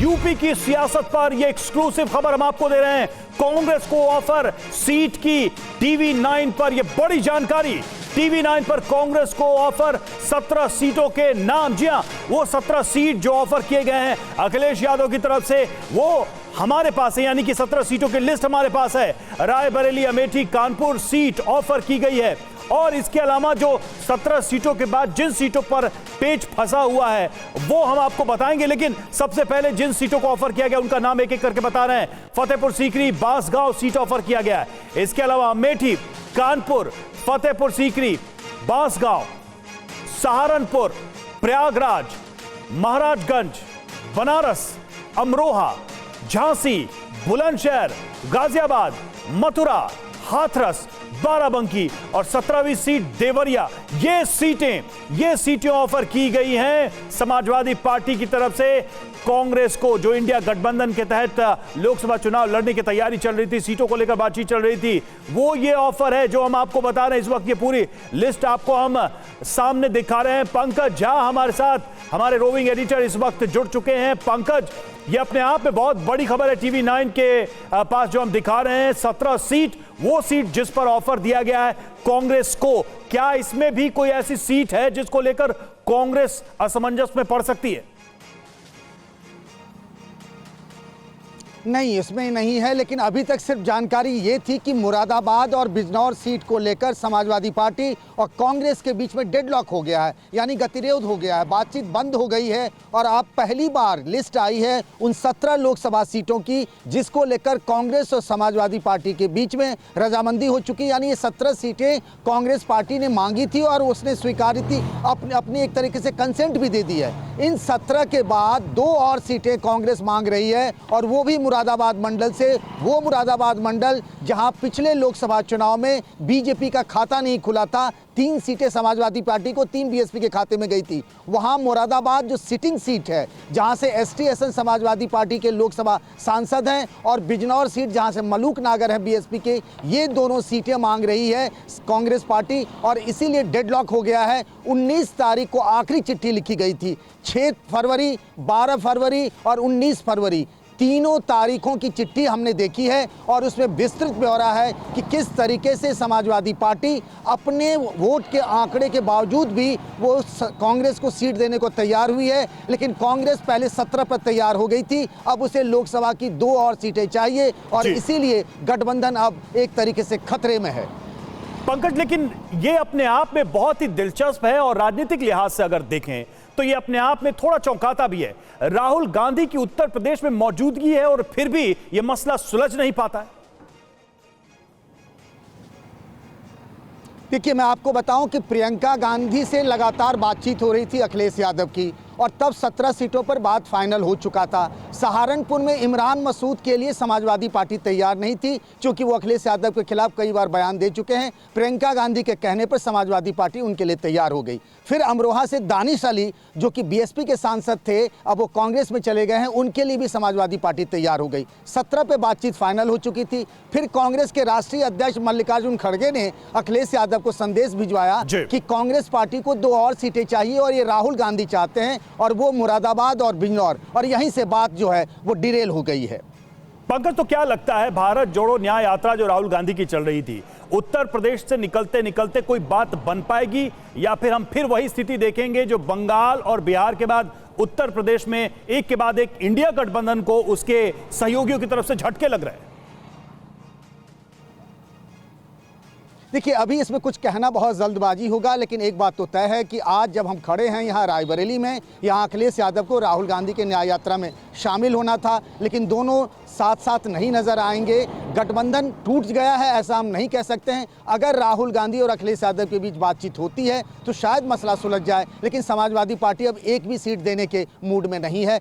UP की सियासत पर यह एक्सक्लूसिव खबर हम आपको दे रहे हैं। कांग्रेस को ऑफर सीट की, टीवी 9 पर यह बड़ी जानकारी। टीवी 9 पर कांग्रेस को ऑफर 17 सीटों के नाम। जी हां, वो 17 सीट जो ऑफर किए गए हैं अखिलेश यादव की तरफ से, वो हमारे पास है, यानी कि 17 सीटों की लिस्ट हमारे पास है। रायबरेली, अमेठी, कानपुर सीट ऑफर की गई है। और इसके अलावा जो 17 सीटों के बाद जिन सीटों पर पेच फंसा हुआ है वो हम आपको बताएंगे, लेकिन सबसे पहले जिन सीटों को ऑफर किया गया उनका नाम एक एक करके बता रहे हैं। फतेहपुर सीकरी, बांसगांव सीट ऑफर किया गया है। इसके अलावा अमेठी, कानपुर, फतेहपुर सीकरी, बांसगांव, सहारनपुर, प्रयागराज, महाराजगंज, बनारस, अमरोहा, झांसी, बुलंदशहर, गाजियाबाद, मथुरा, हाथरस, बाराबंकी और 17वीं सीट देवरिया। ये सीटें ऑफर की गई हैं समाजवादी पार्टी की तरफ से कांग्रेस को, जो इंडिया गठबंधन के तहत लोकसभा चुनाव लड़ने की तैयारी चल रही थी, सीटों को लेकर बातचीत चल रही थी। वो ये ऑफर है जो हम आपको बता रहे हैं। इस वक्त ये पूरी लिस्ट आपको हम सामने दिखा रहे हैं। पंकज झा हमारे साथ, हमारे रोविंग एडिटर इस वक्त जुड़ चुके हैं। पंकज, ये अपने आप में बहुत बड़ी खबर है टीवी 9 के पास जो हम दिखा रहे हैं। 17 सीट, वो सीट जिस पर ऑफर दिया गया है कांग्रेस को, क्या इसमें भी कोई ऐसी सीट है जिसको लेकर कांग्रेस असमंजस में पड़ सकती है? नहीं, इसमें नहीं है, लेकिन अभी तक सिर्फ जानकारी ये थी कि मुरादाबाद और बिजनौर सीट को लेकर समाजवादी पार्टी और कांग्रेस के बीच में डेडलॉक हो गया है, यानी गतिरोध हो गया है, बातचीत बंद हो गई है। और अब पहली बार लिस्ट आई है उन 17 लोकसभा सीटों की जिसको लेकर कांग्रेस और समाजवादी पार्टी के बीच में रजामंदी हो चुकी, यानी ये 17 सीटें कांग्रेस पार्टी ने मांगी थी और उसने स्वीकारी थी, अपनी एक तरीके से कंसेंट भी दे दी है। इन 17 के बाद 2 और सीटें कांग्रेस मांग रही है, और वो भी मुरादाबाद मंडल से। वो मुरादाबाद मंडल जहां पिछले लोकसभा चुनाव में बीजेपी का खाता नहीं खुला था, 3 सीटें समाजवादी पार्टी को, 3 बीएसपी के खाते में गई थी। वहां मुरादाबाद जो सिटिंग सीट है, जहां से एसटी हसन समाजवादी पार्टी के लोकसभा सांसद हैं, और बिजनौर सीट जहां से मलूक नागर है बीएसपी के, ये दोनों सीटें मांग रही है कांग्रेस पार्टी। और इसीलिए डेडलॉक हो गया है। 19 तारीख को आखिरी चिट्ठी लिखी गई थी। 6 फरवरी, 12 फरवरी और 19 फरवरी, तीनों तारीखों की चिट्ठी हमने देखी है, और उसमें विस्तृत ब्यौरा है कि किस तरीके से समाजवादी पार्टी अपने वोट के आंकड़े के बावजूद भी वो कांग्रेस को सीट देने को तैयार हुई है। लेकिन कांग्रेस पहले 17 पर तैयार हो गई थी, अब उसे लोकसभा की 2 और सीटें चाहिए, और इसीलिए गठबंधन अब एक तरीके से खतरे में है। पंकज, लेकिन ये अपने आप में बहुत ही दिलचस्प है, और राजनीतिक लिहाज से अगर देखें तो ये अपने आप में थोड़ा चौंकाता भी है। राहुल गांधी की उत्तर प्रदेश में मौजूदगी है और फिर भी यह मसला सुलझ नहीं पाता है। देखिए, मैं आपको बताऊं कि प्रियंका गांधी से लगातार बातचीत हो रही थी अखिलेश यादव की, और तब 17 सीटों पर बात फाइनल हो चुका था। सहारनपुर में इमरान मसूद के लिए समाजवादी पार्टी तैयार नहीं थी, क्योंकि वो अखिलेश यादव के खिलाफ कई बार बयान दे चुके हैं। प्रियंका गांधी के कहने पर समाजवादी पार्टी उनके लिए तैयार हो गई। फिर अमरोहा से दानिश अली, जो कि बीएसपी के सांसद थे, अब वो कांग्रेस में चले गए हैं, उनके लिए भी समाजवादी पार्टी तैयार हो गई। 17 पे बातचीत फाइनल हो चुकी थी। फिर कांग्रेस के राष्ट्रीय अध्यक्ष मल्लिकार्जुन खड़गे ने अखिलेश यादव को संदेश भिजवाया कि कांग्रेस पार्टी को 2 और सीटें चाहिए, और ये राहुल गांधी चाहते हैं, और वो मुरादाबाद और बिजनौर, और यहीं से बात जो है वो डिरेल हो गई है। पंकज, तो क्या लगता है, भारत जोड़ो न्याय यात्रा जो राहुल गांधी की चल रही थी, उत्तर प्रदेश से निकलते निकलते कोई बात बन पाएगी, या फिर हम फिर वही स्थिति देखेंगे जो बंगाल और बिहार के बाद उत्तर प्रदेश में एक के बाद एक इंडिया गठबंधन को उसके सहयोगियों की तरफ से झटके लग रहे हैं? देखिए, अभी इसमें कुछ कहना बहुत जल्दबाजी होगा, लेकिन एक बात तो तय है कि आज जब हम खड़े हैं यहाँ रायबरेली में, यहाँ अखिलेश यादव को राहुल गांधी के न्याय यात्रा में शामिल होना था, लेकिन दोनों साथ साथ नहीं नजर आएंगे। गठबंधन टूट गया है ऐसा हम नहीं कह सकते हैं। अगर राहुल गांधी और अखिलेश यादव के बीच बातचीत होती है तो शायद मसला सुलझ जाए, लेकिन समाजवादी पार्टी अब एक भी सीट देने के मूड में नहीं है।